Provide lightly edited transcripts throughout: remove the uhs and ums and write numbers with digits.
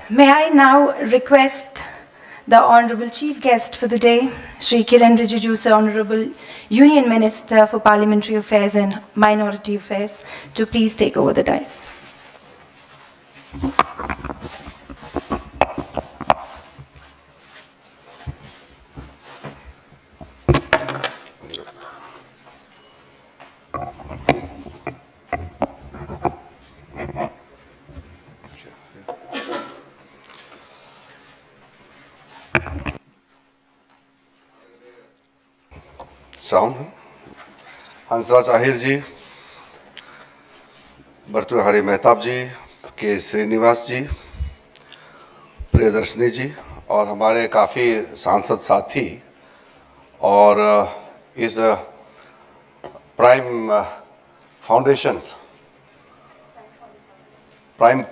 May I now request the Honorable Chief Guest for the day, Shri Kiren Rijiju, Sir, Honorable Union Minister for Parliamentary Affairs and Minority Affairs, to please take over the dais. Sound Hansraj Ahir ji, Bhartruhari Mahtab ji, K Srinivas जी, प्रियदर्शनी जी और हमारे काफ़ी सांसद साथी और इस prime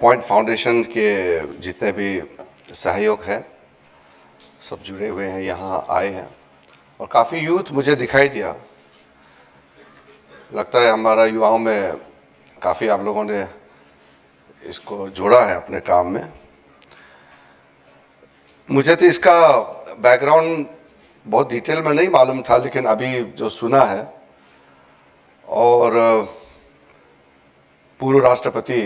point foundation के जितने भी सहयोग हैं सब जुड़े हुए हैं, यहाँ आए हैं और काफ़ी यूथ मुझे दिखाई दिया। लगता है हमारा युवाओं में काफ़ी आप लोगों ने इसको जोड़ा है अपने काम में। मुझे तो इसका बैकग्राउंड बहुत डिटेल में नहीं मालूम था, लेकिन अभी जो सुना है और पूर्व राष्ट्रपति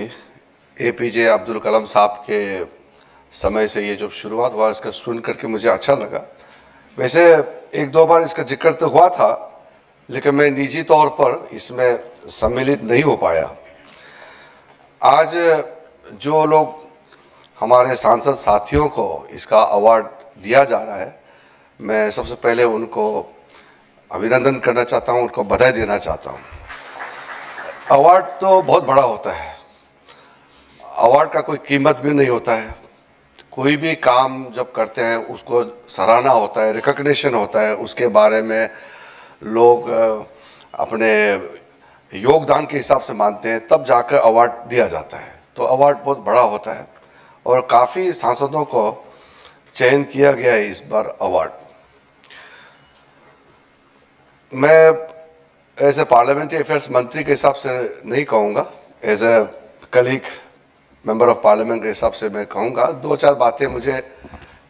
APJ अब्दुल कलाम साहब के समय से ये जब शुरुआत हुआ, इसका सुन करके मुझे अच्छा लगा। वैसे एक दो बार इसका जिक्र तो हुआ था, लेकिन मैं निजी तौर पर इसमें सम्मिलित नहीं हो पाया। आज जो लोग हमारे सांसद साथियों को इसका अवार्ड दिया जा रहा है, मैं सबसे पहले उनको अभिनंदन करना चाहता हूं, उनको बधाई देना चाहता हूं। अवार्ड तो बहुत बड़ा होता है, अवार्ड का कोई कीमत भी नहीं होता है। कोई भी काम जब करते हैं उसको सराहना होता है, रिकॉग्निशन होता है, उसके बारे में लोग अपने योगदान के हिसाब से मानते हैं, तब जाकर अवार्ड दिया जाता है। तो अवार्ड बहुत बड़ा होता है और काफ़ी सांसदों को चयन किया गया है इस बार अवार्ड। मैं एज ए पार्लियामेंट्री अफेयर्स मंत्री के हिसाब से नहीं कहूँगा, as a colleague member of parliament के हिसाब से मैं कहूँगा। दो चार बातें मुझे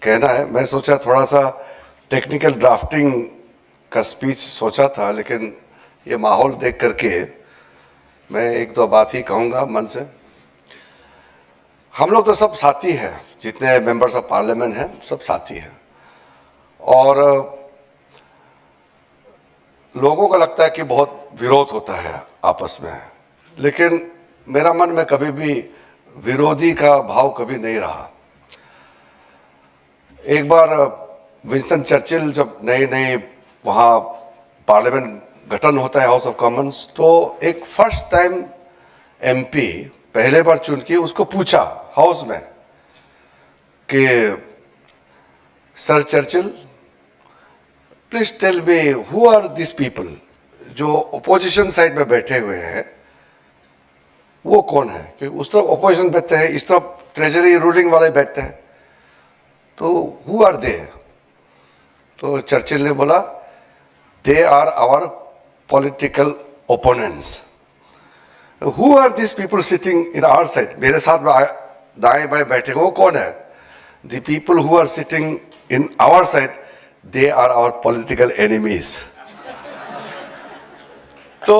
कहना है। मैं सोचा थोड़ा सा टेक्निकल ड्राफ्टिंग का स्पीच सोचा था, लेकिन ये माहौल देख करके मैं एक दो बात ही कहूँगा मन से। हम लोग तो सब साथी हैं, जितने मेंबर्स ऑफ पार्लियामेंट हैं सब साथी हैं और लोगों को लगता है कि बहुत विरोध होता है आपस में, लेकिन मेरा मन में कभी भी विरोधी का भाव कभी नहीं रहा। एक बार विंस्टन चर्चिल जब नई वहाँ पार्लियामेंट गठन होता है, हाउस ऑफ कॉमन्स, तो एक फर्स्ट टाइम MP पहले बार चुन के उसको पूछा हाउस में कि sir Churchill please tell me who are this people, जो अपोजिशन साइड में बैठे हुए हैं वो कौन है? क्योंकि उस तरफ अपोजिशन बैठते हैं, इस तरफ ट्रेजरी रूलिंग वाले बैठते हैं, तो हु आर दे? तो चर्चिल ने बोला they are our political opponents. Who are this people sitting in our side? मेरे साथ में दाएं बाएं बैठे वो कौन है? The people who are sitting in our side they are our political enemies. तो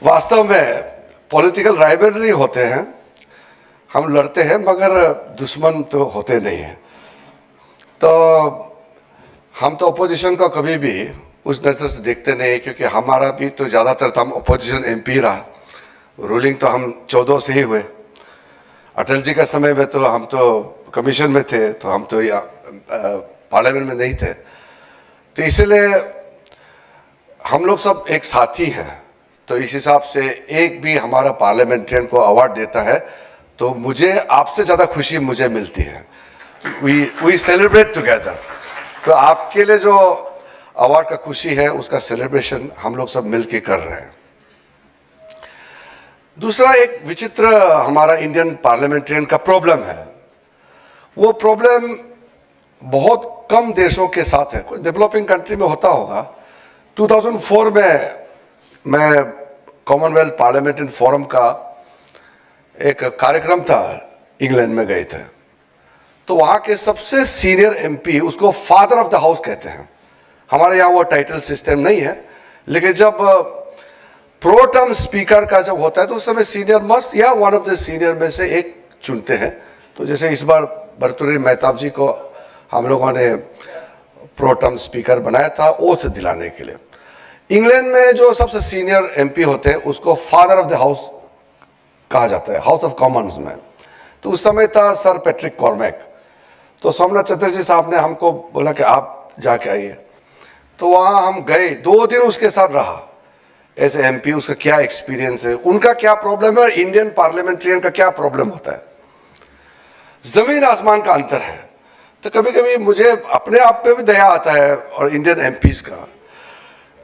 वास्तव में पॉलिटिकल राइवलरी होते हैं, हम लड़ते हैं मगर दुश्मन तो होते नहीं हैं। तो हम तो अपोजिशन को कभी भी उस नज़र से देखते नहीं, क्योंकि हमारा भी तो ज़्यादातर तो हम अपोजिशन MP रहा, रूलिंग तो हम 14 से ही हुए। अटल जी का समय में तो हम तो कमीशन में थे, तो हम तो पार्लियामेंट में नहीं थे। तो इसलिए हम लोग सब एक साथी हैं। तो इस हिसाब से एक भी हमारा पार्लियामेंट्रियन को अवार्ड देता है तो मुझे आपसे ज़्यादा खुशी मुझे मिलती है। We celebrate together. तो आपके लिए जो अवार्ड का खुशी है उसका सेलिब्रेशन हम लोग सब मिलके कर रहे हैं। दूसरा एक विचित्र हमारा इंडियन पार्लियामेंट्रियन का प्रॉब्लम है। वो प्रॉब्लम बहुत कम देशों के साथ है, कोई डेवलपिंग कंट्री में होता होगा। 2004 में मैं कॉमनवेल्थ पार्लियामेंट्रियन फोरम का एक कार्यक्रम था इंग्लैंड में गए थे, तो वहाँ के सबसे सीनियर एमपी, उसको फादर ऑफ द हाउस कहते हैं। हमारे यहाँ वो टाइटल सिस्टम नहीं है, लेकिन जब प्रो टर्म स्पीकर का जब होता है तो उस समय सीनियर मस्ट या वन ऑफ द सीनियर में से एक चुनते हैं। तो जैसे इस बार भर्तृहरि मेहताब जी को हम लोगों ने प्रो टर्म स्पीकर बनाया था ओथ दिलाने के लिए। इंग्लैंड में जो सबसे सीनियर एमपी होते हैं उसको फादर ऑफ द हाउस कहा जाता है, हाउस ऑफ कॉमन्स में। तो उस समय था सर पैट्रिक कॉर्मैक। तो सोमनाथ चटर्जी साहब ने हमको बोला कि आप जाके आइए, तो वहाँ हम गए, 2 दिन उसके साथ रहा एज एमपी। उसका क्या एक्सपीरियंस है, उनका क्या प्रॉब्लम है और इंडियन पार्लियामेंट्रियन का क्या प्रॉब्लम होता है, जमीन आसमान का अंतर है। तो कभी कभी मुझे अपने आप पे भी दया आता है और इंडियन एमपीज का,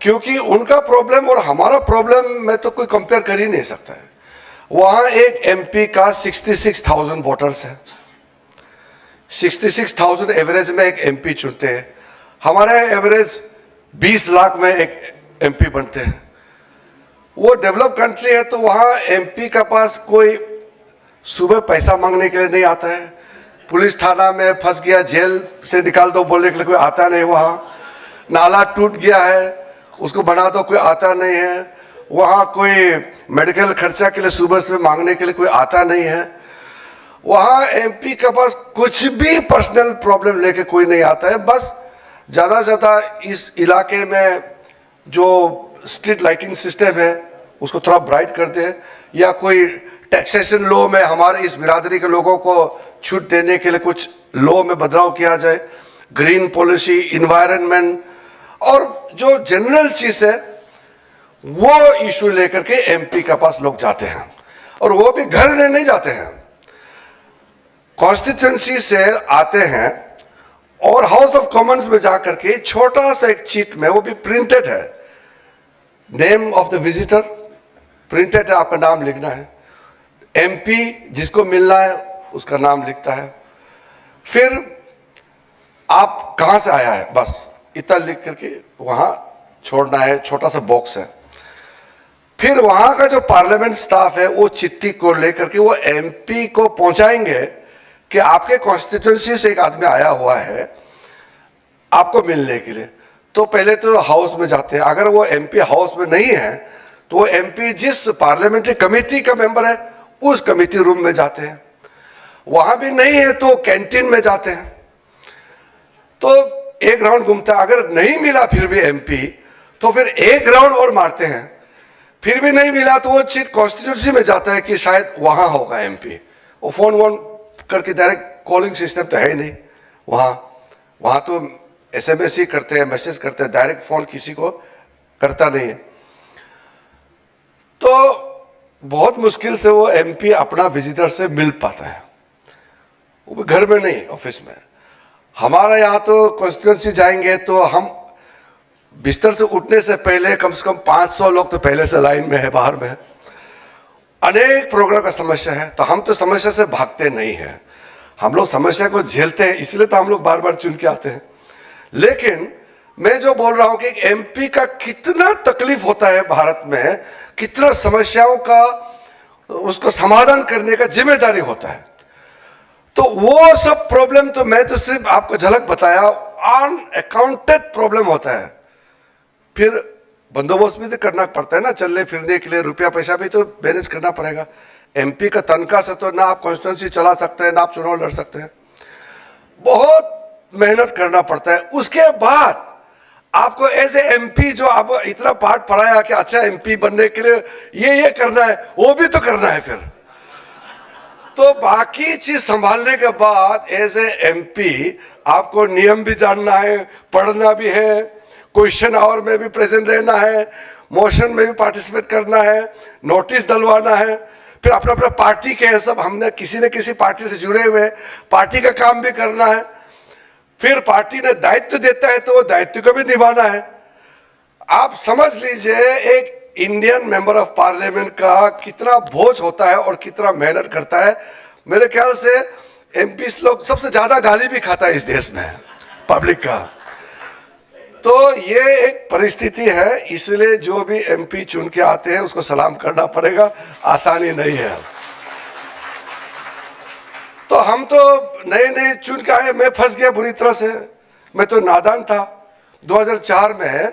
क्योंकि उनका प्रॉब्लम और हमारा प्रॉब्लम में तो कोई कंपेयर कर ही नहीं सकता है। वहाँ एक एमपी का 66,000 वोटर्स है, 66,000 एवरेज में एक एमपी चुनते हैं। हमारे एवरेज 20 लाख में एक एमपी बनते हैं। वो डेवलप कंट्री है, तो वहाँ एमपी का पास कोई सुबह पैसा मांगने के लिए नहीं आता है, पुलिस थाना में फंस गया जेल से निकाल दो बोलने के लिए कोई आता नहीं, वहाँ नाला टूट गया है उसको बना दो कोई आता नहीं है, वहाँ कोई मेडिकल खर्चा के लिए सुबह से मांगने के लिए कोई आता नहीं है। वहाँ एमपी के पास कुछ भी पर्सनल प्रॉब्लम लेके कोई नहीं आता है। बस ज़्यादा से ज़्यादा इस इलाके में जो स्ट्रीट लाइटिंग सिस्टम है उसको थोड़ा ब्राइट करते हैं, या कोई टैक्सेशन लॉ में हमारे इस बिरादरी के लोगों को छूट देने के लिए कुछ लॉ में बदलाव किया जाए, ग्रीन पॉलिसी, इन्वायरमेंट और जो जनरल चीज़ है वो इशू लेकर के एमपी के पास लोग जाते हैं। और वो भी घर में नहीं जाते हैं, कॉन्स्टिट्यूंसी से आते हैं और हाउस ऑफ कॉमन्स में जाकर के छोटा सा एक चीट में, वो भी प्रिंटेड है, name of the visitor printed है, आपका नाम लिखना है, एमपी जिसको मिलना है उसका नाम लिखता है, फिर आप कहां से आया है बस इतना लिख करके वहां छोड़ना है, छोटा सा बॉक्स है। फिर वहां का जो पार्लियामेंट स्टाफ है वो चिट्ठी को लेकर के वो एमपी को पहुंचाएंगे कि आपके कॉन्स्टिट्यूंसी से एक आदमी आया हुआ है आपको मिलने के लिए। तो पहले तो हाउस में जाते हैं, अगर वो एमपी हाउस में नहीं है तो वो एमपी जिस पार्लियामेंट्री कमेटी का मेंबर है उस कमेटी रूम में जाते हैं, वहां भी नहीं है तो कैंटीन में जाते हैं। तो एक राउंड घूमता है, अगर नहीं मिला फिर भी एमपी तो फिर एक राउंड और मारते हैं, फिर भी नहीं मिला तो वो चीज कॉन्स्टिट्यूंसी में जाता है कि शायद वहां होगा एमपी। वो फोन वोन करके डायरेक्ट कॉलिंग सिस्टम तो है ही नहीं वहां तो एसएमएस ही करते हैं, मैसेज करते हैं, डायरेक्ट फोन किसी को करता नहीं है। तो बहुत मुश्किल से वो एमपी अपना विजिटर से मिल पाता है, वो भी घर में नहीं ऑफिस में। हमारे यहाँ तो कॉन्स्टिट्यूंसी जाएंगे तो हम बिस्तर से उठने से पहले कम से कम 500 लोग तो पहले से लाइन में है, बाहर में है, अनेक प्रोग्राम का समस्या है। तो हम तो समस्या से भागते नहीं हैं, हम लोग समस्या को झेलते हैं, इसलिए तो हम लोग बार बार चुन के आते हैं। लेकिन मैं जो बोल रहा हूं कि एक एमपी का कितना तकलीफ होता है भारत में, कितना समस्याओं का उसको समाधान करने का जिम्मेदारी होता है। तो वो सब प्रॉब्लम तो मैं तो सिर्फ आपको झलक बताया, अनअकाउंटेड प्रॉब्लम होता है। फिर बंदोबस्त भी तो करना पड़ता है ना, चलने फिरने के लिए रुपया पैसा भी तो मैनेज करना पड़ेगा। एमपी का तनख्वाह से तो ना आप कॉन्स्टिट्यूंसी चला सकते हैं ना आप चुनाव लड़ सकते हैं, बहुत मेहनत करना पड़ता है। उसके बाद आपको एज ए एमपी जो आप इतना पाठ पढ़ाया कि अच्छा एमपी बनने के लिए ये करना है, वो भी तो करना है। फिर तो बाकी चीज संभालने के बाद एज ए एमपी आपको नियम भी जानना है, पढ़ना भी है, क्वेश्चन आवर में भी प्रेजेंट रहना है, मोशन में भी पार्टिसिपेट करना है, नोटिस डलवाना है, फिर अपना अपना पार्टी के सब हमने किसी न किसी पार्टी से जुड़े हुए, पार्टी का काम भी करना है। फिर पार्टी ने दायित्व देता है तो वो दायित्व को भी निभाना है। आप समझ लीजिए एक इंडियन मेंबर ऑफ पार्लियामेंट का कितना बोझ होता है और कितना मेहनत करता है। मेरे ख्याल से एमपी लोग सबसे ज्यादा गाली भी खाता है इस देश में पब्लिक का। तो ये एक परिस्थिति है, इसलिए जो भी एमपी चुन के आते हैं उसको सलाम करना पड़ेगा, आसानी नहीं है। हम तो नए नए चुन के आए, मैं फंस गया बुरी तरह से। मैं तो नादान था, 2004 में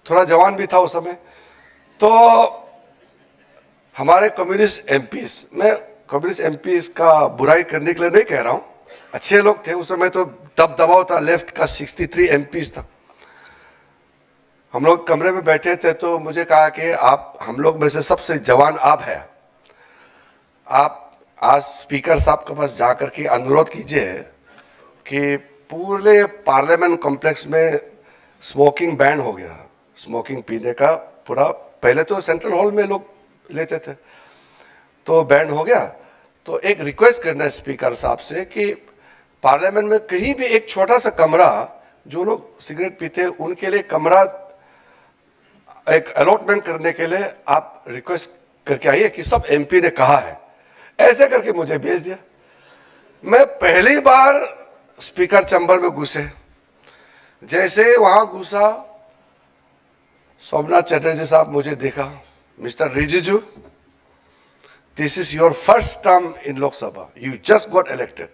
थोड़ा जवान भी था उस समय। तो हमारे कम्युनिस्ट एमपीस, मैं कम्युनिस्ट एमपीस का बुराई करने के लिए नहीं कह रहा हूँ, अच्छे लोग थे उस समय। तो दबदबाव था, लेफ्ट का 63 एमपीस था। हम लोग कमरे में बैठे थे तो मुझे कहा कि आप हम लोग में से सबसे जवान आप हैं, आप आज स्पीकर साहब के पास जाकर के अनुरोध कीजिए कि पूरे पार्लियामेंट कॉम्प्लेक्स में स्मोकिंग बैन हो गया, स्मोकिंग पीने का पूरा। पहले तो सेंट्रल हॉल में लोग लेते थे, तो बैन हो गया। तो एक रिक्वेस्ट करना है स्पीकर साहब से कि पार्लियामेंट में कहीं भी एक छोटा सा कमरा, जो लोग सिगरेट पीते हैं उनके लिए कमरा एक अलॉटमेंट करने के लिए आप रिक्वेस्ट करके आइए कि सब एमपी ने कहा है। ऐसे करके मुझे भेज दिया। मैं पहली बार स्पीकर चैम्बर में घुसे, जैसे वहां घुसा, सोमनाथ चटर्जी साहब मुझे देखा, mister Rijiju, this is your first term in Lok Sabha, you just got elected,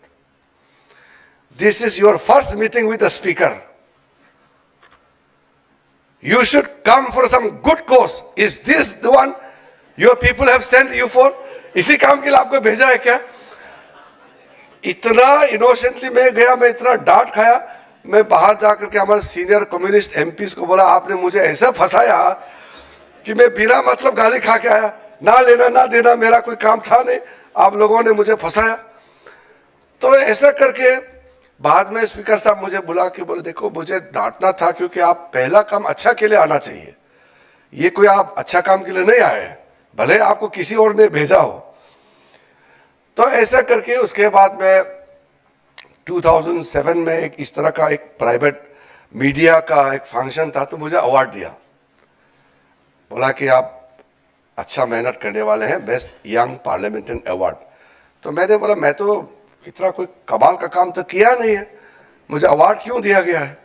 this is your first meeting with the speaker, you should come for some good cause. Is this the one your people have sent you for? इसी काम के लिए आपको भेजा है क्या? इतना innocently मैं गया, मैं इतना डांट खाया। मैं बाहर जाकर के हमारे सीनियर कम्युनिस्ट एमपीस को बोला, आपने मुझे ऐसा फंसाया कि मैं बिना मतलब गाली खा के आया, ना लेना ना देना मेरा कोई काम था नहीं, आप लोगों ने मुझे फंसाया। तो ऐसा करके बाद में स्पीकर साहब मुझे बुला के बोले, देखो मुझे डांटना था क्योंकि आप पहला काम अच्छा के लिए आना चाहिए, ये कोई आप अच्छा काम के लिए नहीं आए, भले आपको किसी और ने भेजा हो। तो ऐसा करके उसके बाद में 2007 में एक इस तरह का एक प्राइवेट मीडिया का एक फंक्शन था, तो मुझे अवार्ड दिया, बोला कि आप अच्छा मेहनत करने वाले हैं, बेस्ट यंग पार्लियामेंटेरियन अवार्ड। तो मैंने बोला, मैं तो इतना कोई कमाल का काम तो किया नहीं है, मुझे अवार्ड क्यों दिया गया है?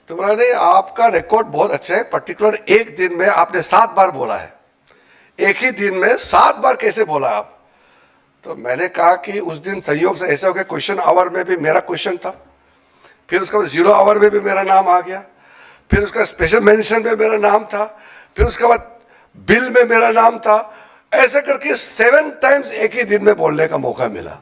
तो बोला, नहीं आपका रिकॉर्ड बहुत अच्छा है, पर्टिकुलर एक दिन में आपने 7 बार बोला है, एक ही दिन में 7 बार कैसे बोला आप? तो मैंने कहा कि उस दिन संयोग से ऐसा हो गया, क्वेश्चन आवर में भी मेरा क्वेश्चन था, फिर उसका 0 आवर में भी मेरा नाम आ गया, फिर उसका स्पेशल मेंशन में मेरा नाम था, फिर उसके बाद बिल में मेरा नाम था। ऐसे करके 7 टाइम्स एक ही दिन में बोलने का मौका मिला।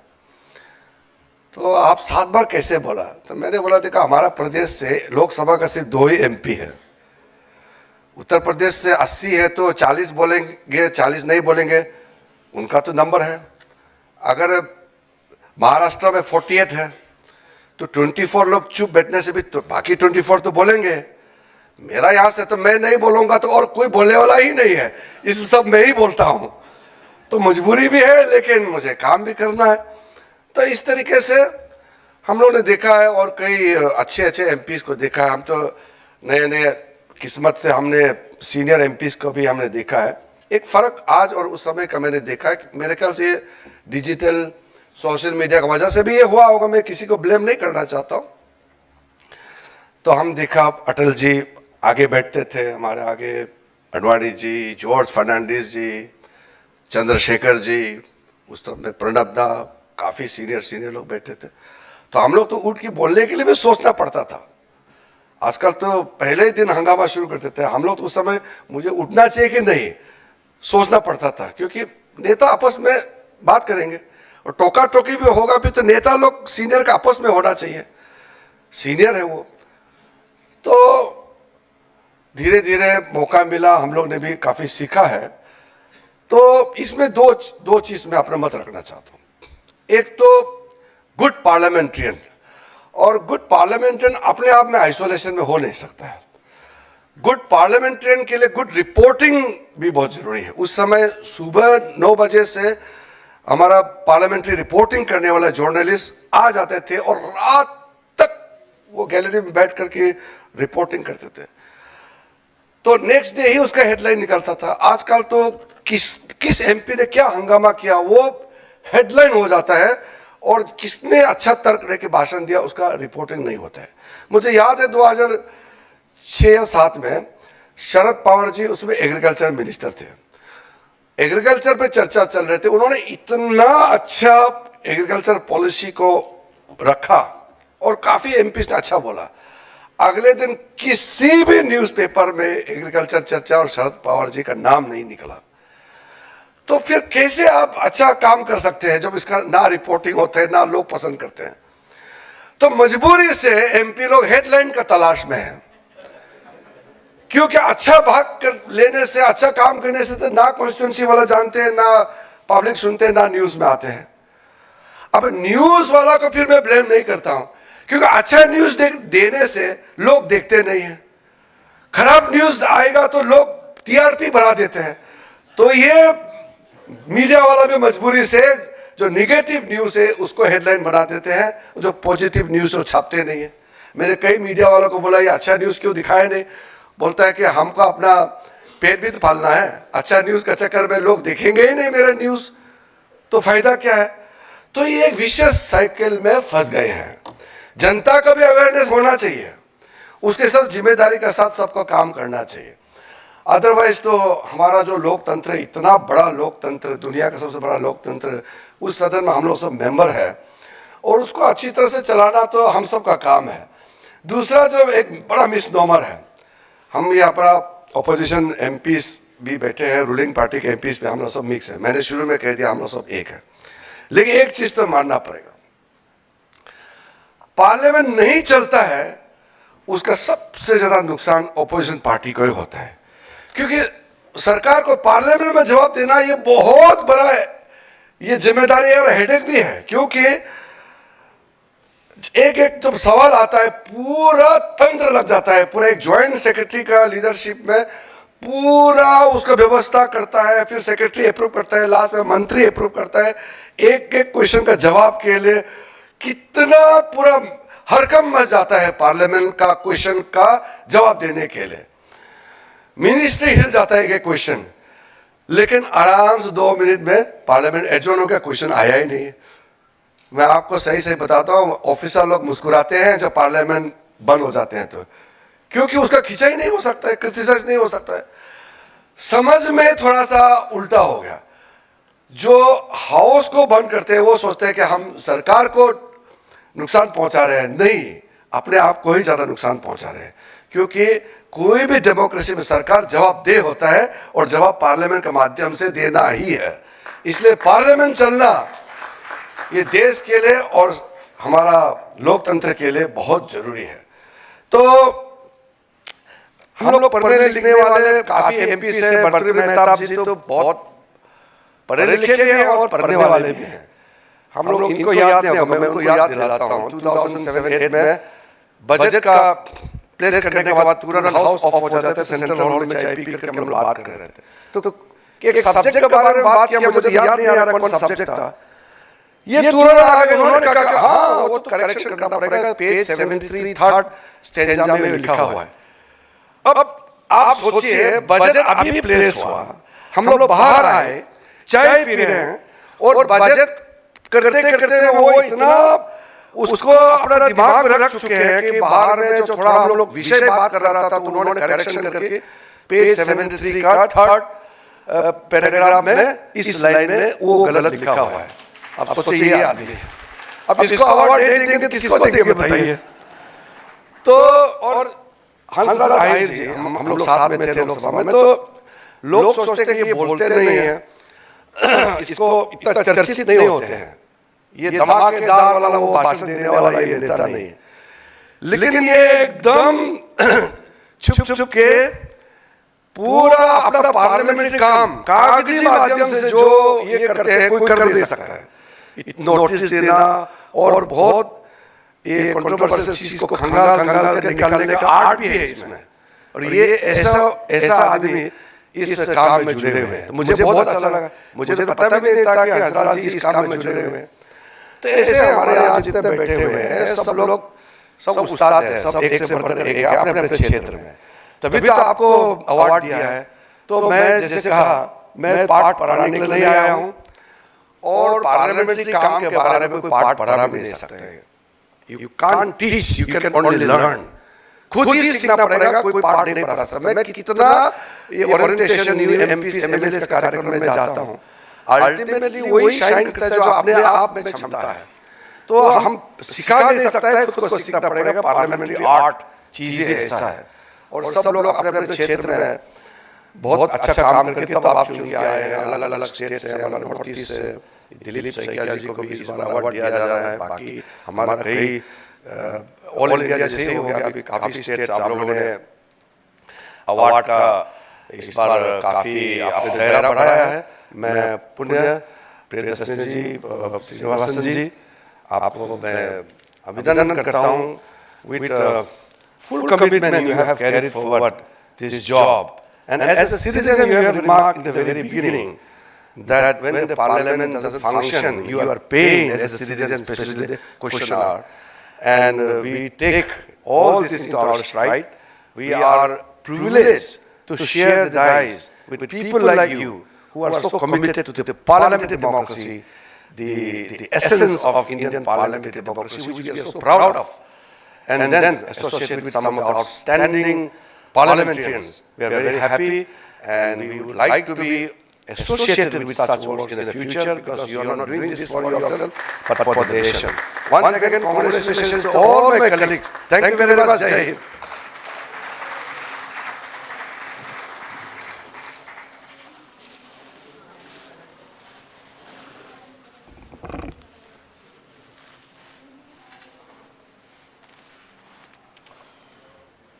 तो आप 7 बार कैसे बोला? तो मैंने बोला, देखा हमारा प्रदेश से लोकसभा का सिर्फ 2 ही एमपी है, उत्तर प्रदेश से 80 है, तो 40 बोलेंगे 40 नहीं बोलेंगे, उनका तो नंबर है। अगर महाराष्ट्र में 48 है तो 24 लोग चुप बैठने से भी तो बाकी 24 तो बोलेंगे। मेरा यहाँ से तो मैं नहीं बोलूंगा तो और कोई बोलने वाला ही नहीं है, इसलिए सब मैं ही बोलता हूँ। तो मजबूरी भी है, लेकिन मुझे काम भी करना है। तो इस तरीके से हम लोगों ने देखा है और कई अच्छे अच्छे एमपीज को देखा है। हम तो नए नए किस्मत से हमने सीनियर एमपीज को भी हमने देखा है। एक फ़र्क आज और उस समय का मैंने देखा है कि मेरे ख्याल से डिजिटल सोशल मीडिया की वजह से भी ये हुआ होगा, मैं किसी को ब्लेम नहीं करना चाहता हूँ। तो हम देखा अटल जी आगे बैठते थे, हमारे आगे अडवाणी जी, जॉर्ज फर्नांडिस जी, चंद्रशेखर जी, उस तरफ में प्रणब दा, काफ़ी सीनियर लोग बैठे थे। तो हम लोग तो उठ के बोलने के लिए भी सोचना पड़ता था। आजकल तो पहले ही दिन हंगामा शुरू करते थे, हम लोग तो उस समय मुझे उठना चाहिए कि नहीं सोचना पड़ता था, क्योंकि नेता आपस में बात करेंगे और टोका टोकी भी होगा भी, तो नेता लोग सीनियर का आपस में होना चाहिए, सीनियर है वो। तो धीरे धीरे मौका मिला, हम लोग ने भी काफ़ी सीखा है। तो इसमें दो चीज़ मैं अपना मत रखना चाहता हूँ। एक तो गुड पार्लियामेंट्रियन, और गुड पार्लियामेंट्रियन अपने आप में आइसोलेशन में हो नहीं सकता है। गुड पार्लियामेंट्रियन के लिए गुड रिपोर्टिंग भी बहुत जरूरी है। उस समय सुबह 9 बजे से हमारा पार्लियामेंट्री रिपोर्टिंग करने वाला जर्नलिस्ट आ जाते थे और रात तक वो गैलरी में बैठ करके रिपोर्टिंग करते थे। तो नेक्स्ट डे ही उसका हेडलाइन निकलता था। आजकल तो किस एमपी ने क्या हंगामा किया वो हेडलाइन हो जाता है, और किसने अच्छा तर्क रह के भाषण दिया उसका रिपोर्टिंग नहीं होता है। मुझे याद है 2006 या 7 में शरद पवार जी उसमें एग्रीकल्चर मिनिस्टर थे, एग्रीकल्चर पे चर्चा चल रहे थे, उन्होंने इतना अच्छा एग्रीकल्चर पॉलिसी को रखा और काफी एमपीज ने अच्छा बोला, अगले दिन किसी भी न्यूज़पेपर में एग्रीकल्चर चर्चा और शरद पवार जी का नाम नहीं निकला। तो फिर कैसे आप अच्छा काम कर सकते हैं जब इसका ना रिपोर्टिंग होता है, ना लोग पसंद करते हैं। तो मजबूरी से एमपी लोग हेडलाइन का तलाश में है, क्योंकि अच्छा भाग कर लेने से, अच्छा काम करने से तो ना कॉन्स्टिट्यूंसी वाला जानते हैं, ना पब्लिक सुनते हैं, ना न्यूज में आते हैं। अब न्यूज वाला को फिर मैं ब्लेम नहीं करता हूं, क्योंकि अच्छा न्यूज देने से लोग देखते नहीं है, खराब न्यूज आएगा तो लोग टीआरपी बढ़ा देते हैं। तो ये मीडिया वाला भी मजबूरी से जो निगेटिव न्यूज है उसको हेडलाइन बना देते हैं, जो पॉजिटिव न्यूज वो छापते नहीं है। मैंने कई मीडिया वालों को बोला ये अच्छा न्यूज क्यों दिखाया नहीं, बोलता है कि हमको अपना पेट भी तो पालना है, अच्छा न्यूज के चक्कर में लोग देखेंगे ही नहीं मेरा न्यूज, तो फायदा क्या है। तो ये एक विशेष साइकिल में फंस गए हैं। जनता का भी अवेयरनेस होना चाहिए, उसके साथ जिम्मेदारी के साथ सबको काम करना चाहिए। अदरवाइज तो हमारा जो लोकतंत्र है, इतना बड़ा लोकतंत्र, दुनिया का सबसे बड़ा लोकतंत्र, उस सदन में हम लोग सब मेंबर है और उसको अच्छी तरह से चलाना तो हम सब का काम है। दूसरा जो एक बड़ा मिसनोमर है, हम यहाँ पर अपोजिशन एमपीज भी बैठे हैं, रूलिंग पार्टी के एमपीज में हम लोग सब मिक्स है। मैंने शुरू में कह दिया हम लोग सब एक है, लेकिन एक चीज तो मानना पड़ेगा, पार्लियामेंट नहीं चलता है उसका सबसे ज्यादा नुकसान अपोजिशन पार्टी को ही होता है, क्योंकि सरकार को पार्लियामेंट में जवाब देना ये बहुत बड़ा है, ये जिम्मेदारी है और हेडेक भी है। क्योंकि एक एक जब सवाल आता है पूरा तंत्र लग जाता है, पूरा एक ज्वाइंट सेक्रेटरी का लीडरशिप में पूरा उसका व्यवस्था करता है, फिर सेक्रेटरी अप्रूव करता है, लास्ट में मंत्री अप्रूव करता है। एक एक क्वेश्चन का जवाब के लिए कितना पूरा हरकम मच जाता है पार्लियामेंट का क्वेश्चन का जवाब देने के लिए। मिनिस्ट्री हिल जाता है एक क्वेश्चन, लेकिन आराम से 2 मिनट में पार्लियामेंट एडजॉर्न हो गया, क्वेश्चन आया ही नहीं। मैं आपको सही सही बताता हूँ, ऑफिसर लोग मुस्कुराते हैं जब पार्लियामेंट बंद हो जाते हैं, तो क्योंकि उसका खिंचाई नहीं हो सकता है, क्रिटिसाइज नहीं हो सकता है। समझ में थोड़ा सा उल्टा हो गया, जो हाउस को बंद करते हैं वो सोचते हैं कि हम सरकार को नुकसान पहुंचा रहे हैं, नहीं, अपने आप को ही ज्यादा नुकसान पहुंचा रहे हैं। क्योंकि कोई भी डेमोक्रेसी में सरकार जवाबदेह होता है और जवाब पार्लियामेंट के माध्यम से देना ही है। इसलिए पार्लियामेंट चलना ये देश के लिए और हमारा लोकतंत्र के लिए बहुत जरूरी है। तो हम लोग पढ़ने लिखने वाले काफी एमपी से, भर्तृहरि मेहताब जी तो बहुत पढ़े लिखे भी हैं और पढ़ने वाले भी हैं। हम लोग इनको याद नहीं होगा, मैं उनको याद दिलाता हूँ। 2007-8 में बजट का प्लेस करने के बाद तुरंत हाउस ऑफ हो जाता था, सेंट्रल हॉल में चाय पी करके हम लोग बात कर रहे थे। तो एक सब्जेक्ट के बारे में बात किया, मुझे याद नहीं आ रहा कौन सब्जेक्ट था। ये तुरंत आ गए, उन्होंने कहा हाँ वो तो करेक्शन करना पड़ेगा, पेज 73 थर्ड स्टेंजा में लिखा हुआ है। अब आप सोचिए बजट अभी प्लेस हुआ, हम लोग बाहर आए, चाय पी रहे हैं और बजट करते करते वो इतना उसको अपना दिमाग में रख चुके हैं कि बाहर में जो थोड़ा हम लोग विषय बात कर रहा था तो उन्होंने करेक्शन करके पेज 73 का थर्ड पैराग्राफ में इस लाइन में वो गलत लिखा हुआ है। अब सोचिए ये आदमी, अब इसको अवार्ड देंगे तो किसको देंगे बताइए। तो और हंसराज आहिर जी, हम लोग साथ में थे लोकसभा में, तो लोग सोचते हैं कि ये बोलते नहीं है, इसको इतना चर्चित नहीं होते हैं, ये धमाकेदार वाला वो भाषण देने वाला ये नेता नहीं है। लेकिन ये एकदम छुप छुप के पूरा अपना पार्लियामेंट्री काम कागजी माध्यम से जो ये करते हैं कोई कर नहीं सकता है। नोटिस देना और बहुत ये कंट्रोवर्शियल चीज को खंगाल खंगाल के निकालने का आर्ट भी है इसमें, और ये ऐसा आदमी इस काम में जुड़े हुए हैं। तो मुझे बहुत अच्छा लगा, मुझे तो पता भी नहीं था कि हंसराज जी इस काम में जुड़े हुए हैं। तो ऐसे हमारे यहाँ जितने बैठे हुए हैं सब लोग सब उस्ताद हैं, सब एक से बढ़कर एक अपने अपने क्षेत्र में, तभी तो आपको अवार्ड दिया है। तो मैं जैसे कहा मैं पाठ पढ़ाने के लिए नहीं आया हूँ और पार्लियामेंट्री काम के बारे में कोई पाठ पढ़ा भी नहीं सकते हैं। You can't teach, you can only learn. खुद ही सीखना पड़ेगा, कोई पाठ नहीं पढ़ा सकता। मैं कितना ये ओरिएंटेशन न्यू एमपी एमएलए कार्यक्रम में जाता हूँ, अल्टीमेटली वही शाइन करता है जो अपने आप में क्षमता है। तो हम सिखा नहीं सकता है, खुद को सीखना पड़ेगा। पार्लियामेंट्री आर्ट चीजें ऐसा है, और सब लोग अपने अपने क्षेत्र में बहुत अच्छा काम करके तब आप चुन के आए हैं। अलग अलग स्टेट से, नॉर्थ ईस्ट से, दिलीप सैकिया जी को भी इस बार अवार्ड दिया जा रहा है। बाकी हमारा कई ऑल इंडिया जैसे ही हो गया, अभी काफी स्टेट्स आप लोगों ने अवार्ड का इस बार काफी आपने दायरा बढ़ाया है। मैं पुण्य प्रियदर्शनी जी, श्रीनिवासन जी, आपको मैं अभिनंदन करता हूँ। With full commitment you have carried forward this job, and as a citizen you have remarked in the very beginning that when the parliament doesn't function, you are paying as a citizen, especially the question hour, and we take all this into our stride. We are privileged to share the dice with people like you who are so committed to the parliamentary democracy, the essence of Indian parliamentary democracy, which we are so proud of. And then associated with some of the outstanding parliamentarians. We are very happy, and we would like to be associated with such works in the future, because you are not doing this for yourself, but for the nation. Once again, congratulations to all my colleagues. Thank you very much. Jai Hind.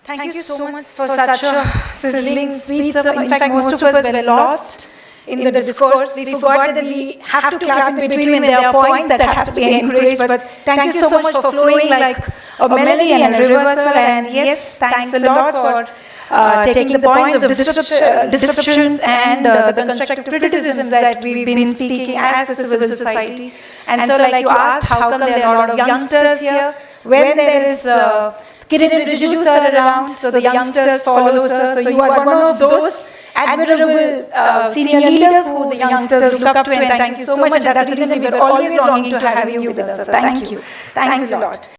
Thank you so much for such a sizzling speech. So in fact, most of us were lost in the discourse. We forgot that we have to clap in between when there are points that has to be encouraged. But thank you so much for flowing like a melody and a reversal. And yes, thanks a lot for taking the points of disruptions and the constructive criticisms that we've been speaking as the civil society. And so, like you asked, how come there are a lot of youngsters here when there is Kiren Rijiju sir around, so the youngsters follow sir. So you are one of those admirable senior leaders who the youngsters look up to, and thank you so much. And that's the reason we were always longing to have you with us, sir. Thank you. Thanks a lot.